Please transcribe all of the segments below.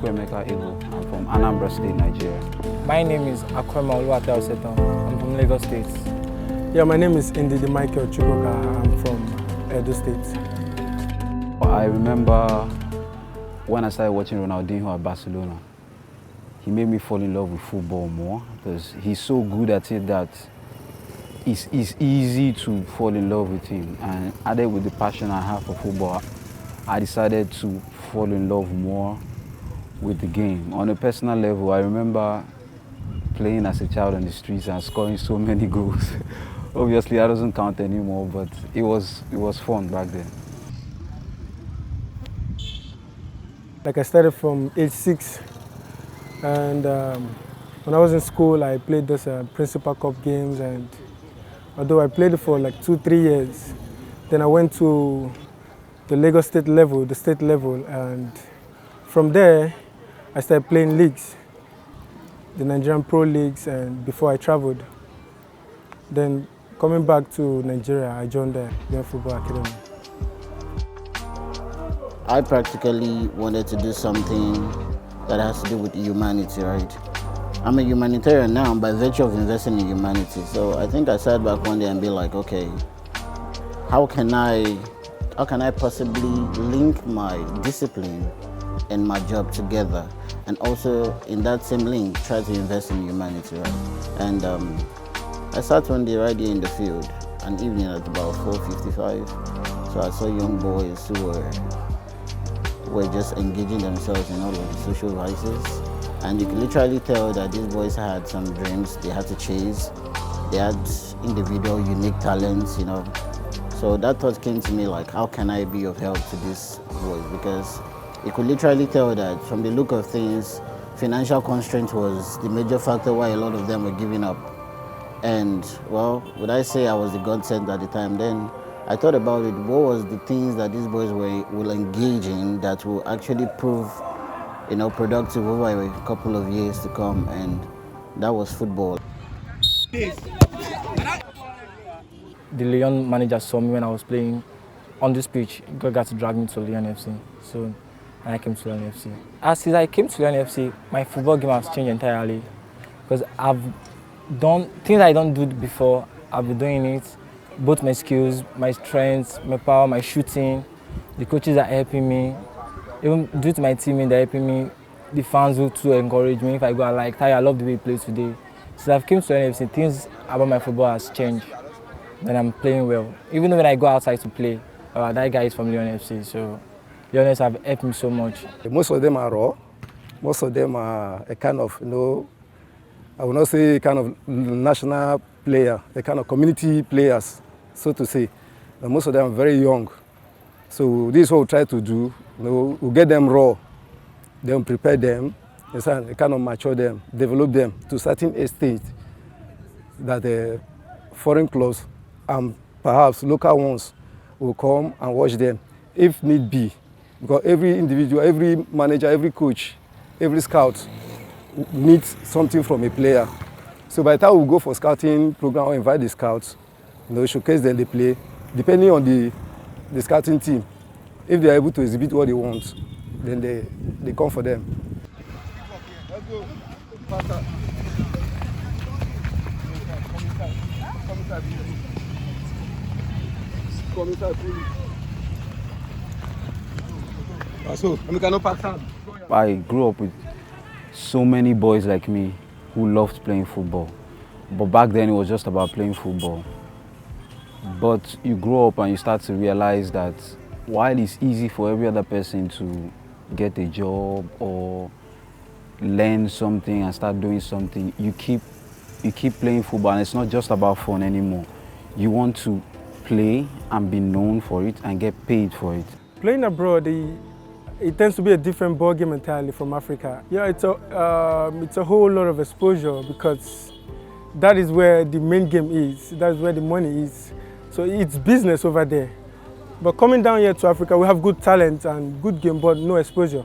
Ighile. I'm from Anambra State, Nigeria. My name is Onwuka. I'm from Lagos State. Yeah, my name is Ndidi Michael Chukwuka. I'm from Edo State. I remember when I started watching Ronaldinho at Barcelona. He made me fall in love with football more because he's so good at it that it's easy to fall in love with him. And added with the passion I have for football, I decided to fall in love more with the game. On a personal level, I remember playing as a child on the streets and scoring so many goals. Obviously, that doesn't count anymore, but it was fun back then. Like I started from age 6, and when I was in school, I played those Principal Cup games, and although I played it for like 2-3 years, then I went to the Lagos State level, the state level, and from there, I started playing leagues, the Nigerian Pro Leagues, and before I traveled. Then coming back to Nigeria, I joined the Young Football Academy. I practically wanted to do something that has to do with humanity, right? I'm a humanitarian now by virtue of investing in humanity. So I think I sat back one day and be like, okay, how can I possibly link my discipline and my job together, and also in that same link try to invest in humanity, right? And I sat one day right here in the field, an evening at about 4:55. So I saw young boys who were just engaging themselves in all of the social vices, and you could literally tell that these boys had some dreams they had to chase. They had individual unique talents, you know. So that thought came to me like, how can I be of help to these boys? Because you could literally tell that from the look of things, financial constraint was the major factor why a lot of them were giving up. And well, would I say I was the godsend at the time? Then I thought about it, what was the things that these boys will engage in that will actually prove, you know, productive over a couple of years to come, and that was football. The Leon manager saw me when I was playing on this pitch. God got to drag me to Leon FC. So I came to Leon FC. Since I came to Leon FC, my football game has changed entirely, because I've done things I don't do before. I've been doing it. Both my skills, my strengths, my power, my shooting. The coaches are helping me. Even due to my teammates, they're helping me. The fans will too encourage me. If I go, I love the way you play today. Since I've came to NFC, things about my football has changed. Then I'm playing well. Even when I go outside to play, that guy is from Leon FC, so Leon FC have helped me so much. Most of them are raw. Most of them are a kind of, you know, I will not say a kind of national player, a kind of community players, so to say. But most of them are very young. So this is what we try to do. You know, we get them raw, then prepare them, and kind of mature them, develop them to a certain extent that the foreign clubs and perhaps local ones will come and watch them if need be. Because every individual, every manager, every coach, every scout needs something from a player. So by the time we go for scouting program or invite the scouts, you know, showcase them they play, depending on the scouting team. If they are able to exhibit what they want, then they come for them. Let's go. I grew up with so many boys like me who loved playing football. But back then it was just about playing football. But you grow up and you start to realize that while it's easy for every other person to get a job or learn something and start doing something, you keep playing football, and it's not just about fun anymore. You want to play and be known for it and get paid for it. Playing abroad, it tends to be a different ballgame entirely from Africa. Yeah, it's a whole lot of exposure, because that is where the main game is. That is where the money is. So it's business over there. But coming down here to Africa, we have good talent and good game, but no exposure.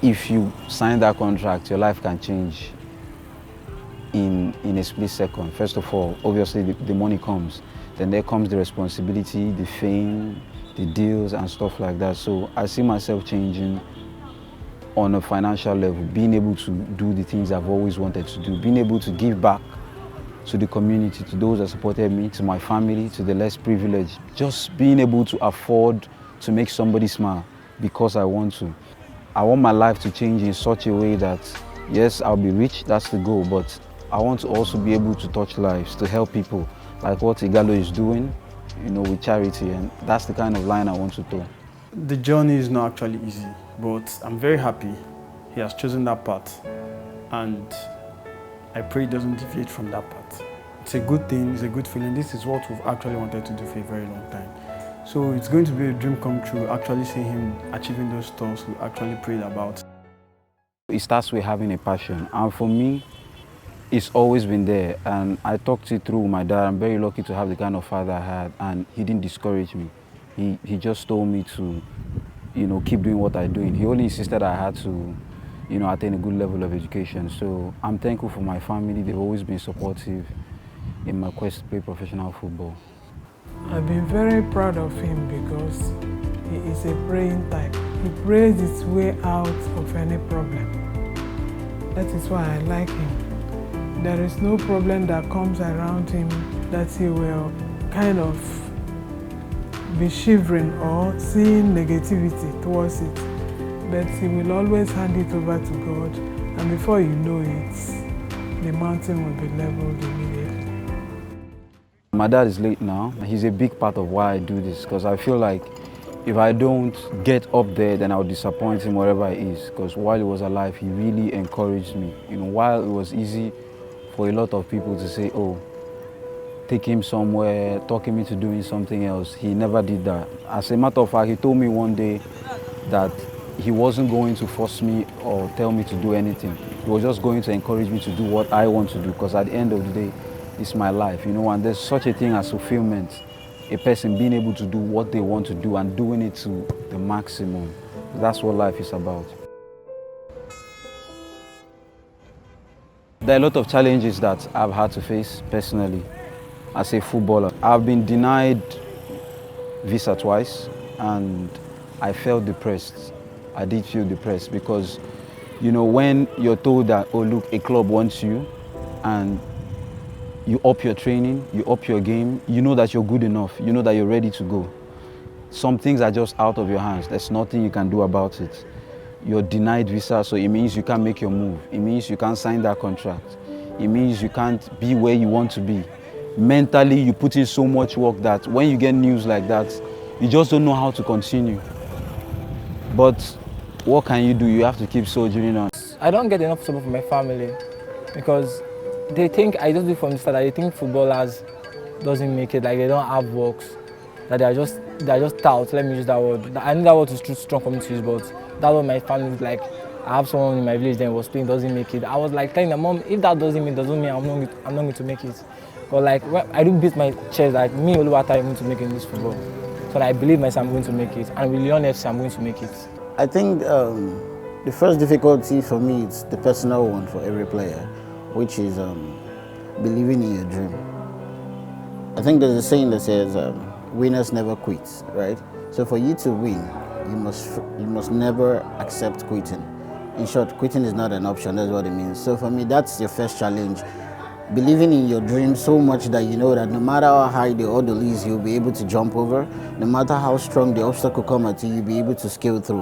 If you sign that contract, your life can change in a split second. First of all, obviously the money comes. Then there comes the responsibility, the fame, the deals and stuff like that. So I see myself changing on a financial level, being able to do the things I've always wanted to do, being able to give back to the community, to those that supported me, to my family, to the less privileged. Just being able to afford to make somebody smile because I want to. I want my life to change in such a way that, yes, I'll be rich, that's the goal, but I want to also be able to touch lives, to help people, like what Ighile is doing, with charity, and that's the kind of line I want to toe. The journey is not actually easy, but I'm very happy he has chosen that path, and I pray he doesn't deviate from that path. It's a good thing, it's a good feeling. This is what we've actually wanted to do for a very long time. So it's going to be a dream come true, actually seeing him achieving those thoughts we actually prayed about. It starts with having a passion, and for me, it's always been there. And I talked it through with my dad. I'm very lucky to have the kind of father I had, and he didn't discourage me. He just told me to, keep doing what I'm doing. He only insisted I had to, attain a good level of education. So I'm thankful for my family. They've always been supportive in my quest to play professional football. I've been very proud of him because he is a praying type. He prays his way out of any problem. That is why I like him. There is no problem that comes around him that he will kind of be shivering or seeing negativity towards it. But he will always hand it over to God, and before you know it, the mountain will be leveled immediately. My dad is late now. He's a big part of why I do this, because I feel like if I don't get up there, then I'll disappoint him wherever he is. Because while he was alive, he really encouraged me. While it was easy for a lot of people to say, oh, take him somewhere, talk him into doing something else, he never did that. As a matter of fact, he told me one day that he wasn't going to force me or tell me to do anything. He was just going to encourage me to do what I want to do, because at the end of the day, it's my life, and there's such a thing as fulfillment. A person being able to do what they want to do and doing it to the maximum. That's what life is about. There are a lot of challenges that I've had to face personally as a footballer. I've been denied visa twice, and I felt depressed. I did feel depressed because, when you're told that, oh look, a club wants you, and you up your training, you up your game, you know that you're good enough, you know that you're ready to go. Some things are just out of your hands. There's nothing you can do about it. You're denied visa, so it means you can't make your move. It means you can't sign that contract. It means you can't be where you want to be. Mentally, you put in so much work that when you get news like that, you just don't know how to continue. But what can you do? You have to keep soldiering on. I don't get enough support from my family because they think, I just do from the start, that they think footballers doesn't make it, like they don't have works, that they are just touts, let me use that word. I know that word is too strong for me to use, but that's what my family is like. I have someone in my village that was playing, doesn't make it. I was like telling them, Mom, if that doesn't mean I'm not going to make it. But like, I do beat my chest, like me, Onwuka, I'm going to make it in this football. So I believe myself I'm going to make it, and with Lyon FC I'm going to make it. I think the first difficulty for me is the personal one for every player, which is believing in your dream. I think there's a saying that says, winners never quit, right? So for you to win, you must never accept quitting. In short, quitting is not an option, that's what it means. So for me, that's your first challenge. Believing in your dream so much that you know that no matter how high the hurdle is, you'll be able to jump over. No matter how strong the obstacle come at you, you'll be able to scale through.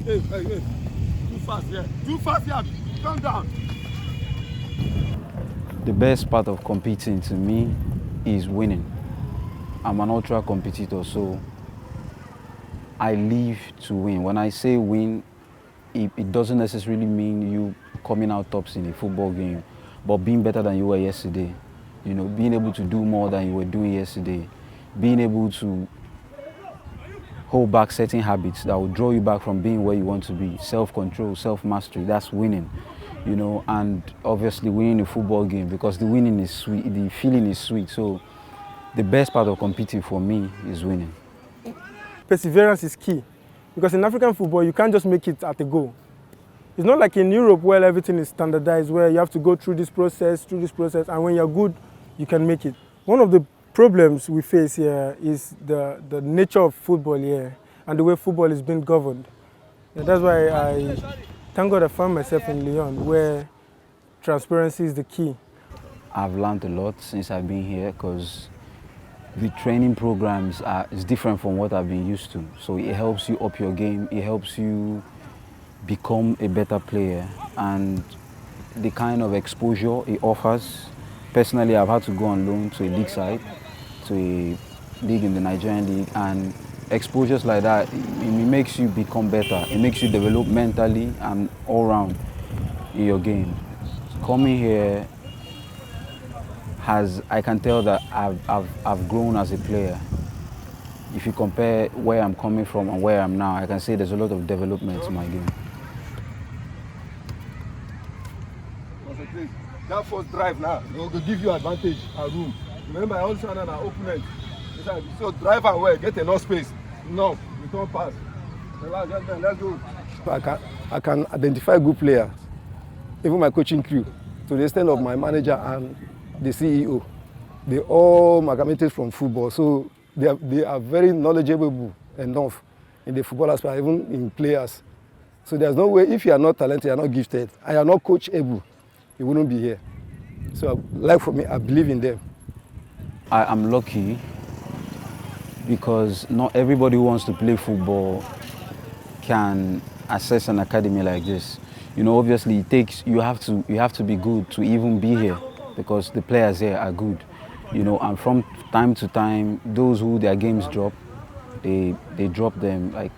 Hey, too fast here. Too fast here. Calm down. The best part of competing to me is winning. I'm an ultra competitor, so I live to win. When I say win, it doesn't necessarily mean you coming out tops in a football game, but being better than you were yesterday. Being able to do more than you were doing yesterday. Being able to hold back certain habits that will draw you back from being where you want to be. Self-control, self-mastery, that's winning. And obviously winning a football game, because the winning is sweet, the feeling is sweet. So the best part of competing for me is winning. Perseverance is key, because in African football, you can't just make it at a go. It's not like in Europe where everything is standardized, where you have to go through this process, and when you're good, you can make it. One of the problems we face here is the nature of football here and the way football is being governed. And that's why I thank God I found myself in Lyon, where transparency is the key. I've learned a lot since I've been here because the training programs is different from what I've been used to. So it helps you up your game, it helps you become a better player, and the kind of exposure it offers. Personally, I've had to go on loan to a league side, to a league in the Nigerian league, and exposures like that, it makes you become better. It makes you develop mentally and all round in your game. Coming here I can tell that I've grown as a player. If you compare where I'm coming from and where I am now, I can say there's a lot of development in my game. That first drive now, they will give you advantage and room. Remember, I also had an opponent. So drive and well, get enough space. No, you can't pass. Let's go. I can identify good players, even my coaching crew, to the extent of my manager and the CEO. They all amalgamated from football, so they are very knowledgeable enough in the football aspect, even in players. So there's no way, if you are not talented, you are not gifted, and you are not coachable, you wouldn't be here. So like for me, I believe in them. I am lucky because not everybody who wants to play football can access an academy like this. You know, obviously you have to be good to even be here because the players here are good. You know, and from time to time, those who their games drop, they drop them, like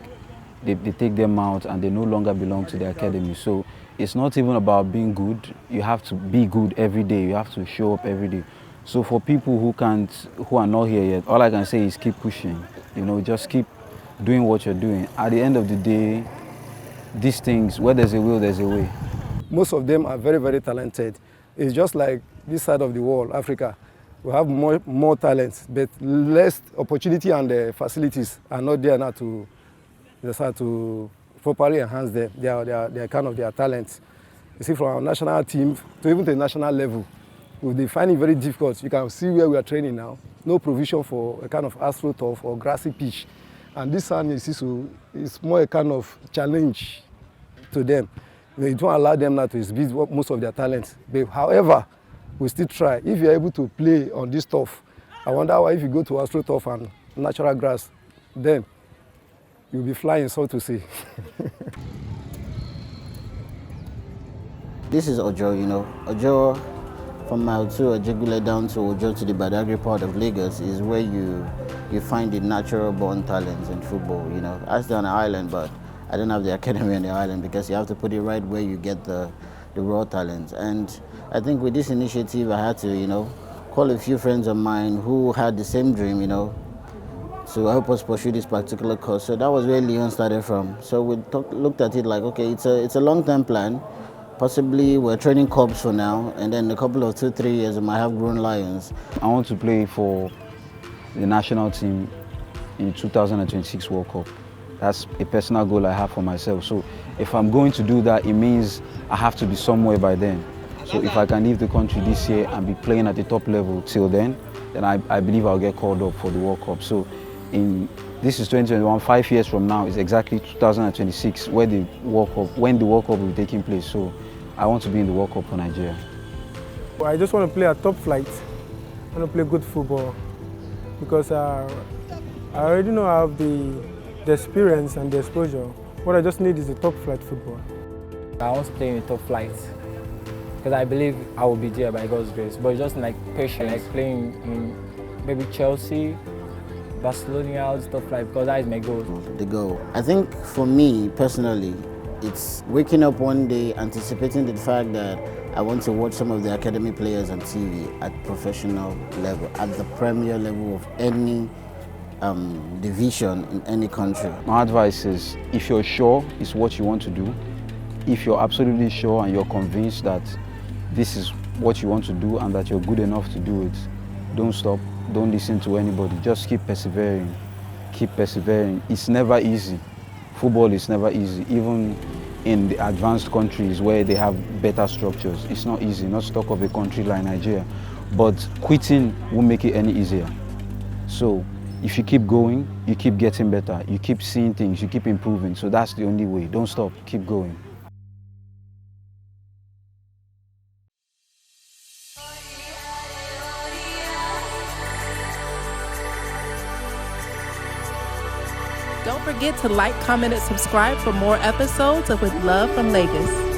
they take them out and they no longer belong to the academy. So it's not even about being good. You have to be good every day. You have to show up every day. So for people who are not here yet, all I can say is keep pushing. You know, just keep doing what you're doing. At the end of the day, these things, where there's a will, there's a way. Most of them are very, very talented. It's just like this side of the world, Africa. We have more talents, but less opportunity and the facilities are not there now to properly enhance them. They are kind of their talents. You see, from our national team to even the national level, we find it very difficult. You can see where we are training now. No provision for a kind of astroturf or grassy pitch. And this one is more a kind of challenge to them. They don't allow them now to exhibit most of their talents. But however, we still try. If you're able to play on this turf, I wonder why if you go to astroturf and natural grass, then you'll be flying, so to say. This is Ojo, you know. Ojo, from Mile 2 Ojegule down to Ojo to the Badagry part of Lagos is where you find the natural born talents in football, you know. I stay on an island, but I don't have the academy on the island because you have to put it right where you get the raw talents. And I think with this initiative, I had to, you know, call a few friends of mine who had the same dream, you know, to help us pursue this particular course. So that was where Lyon started from. So we looked at it like, okay, it's a long-term plan. Possibly we're training cubs for now, and then a couple of 2-3 years we might have grown lions. I want to play for the national team in 2026 World Cup. That's a personal goal I have for myself. So if I'm going to do that, it means I have to be somewhere by then. So if I can leave the country this year and be playing at the top level till then I believe I'll get called up for the World Cup. So this is 2021, 5 years from now is exactly 2026 when the World Cup will be taking place. So I want to be in the World Cup for Nigeria. I just want to play at top flight. I want to play good football because I already know I have the experience and the exposure. What I just need is a top flight football. I want to play in the top flight because I believe I will be there by God's grace. But it's just like patience, like playing in maybe Chelsea, Barcelona, stuff like, because that is my goal. The goal. I think for me personally, it's waking up one day anticipating the fact that I want to watch some of the academy players on TV at professional level, at the premier level of any division in any country. My advice is, if you're sure it's what you want to do, if you're absolutely sure and you're convinced that this is what you want to do and that you're good enough to do it, don't stop, don't listen to anybody, just keep persevering, keep persevering. It's never easy. Football is never easy, even in the advanced countries where they have better structures. It's not easy, not to talk of a country like Nigeria, but quitting won't make it any easier. So if you keep going, you keep getting better, you keep seeing things, you keep improving. So that's the only way. Don't stop, keep going. Don't forget to like, comment, and subscribe for more episodes of With Love from Lagos.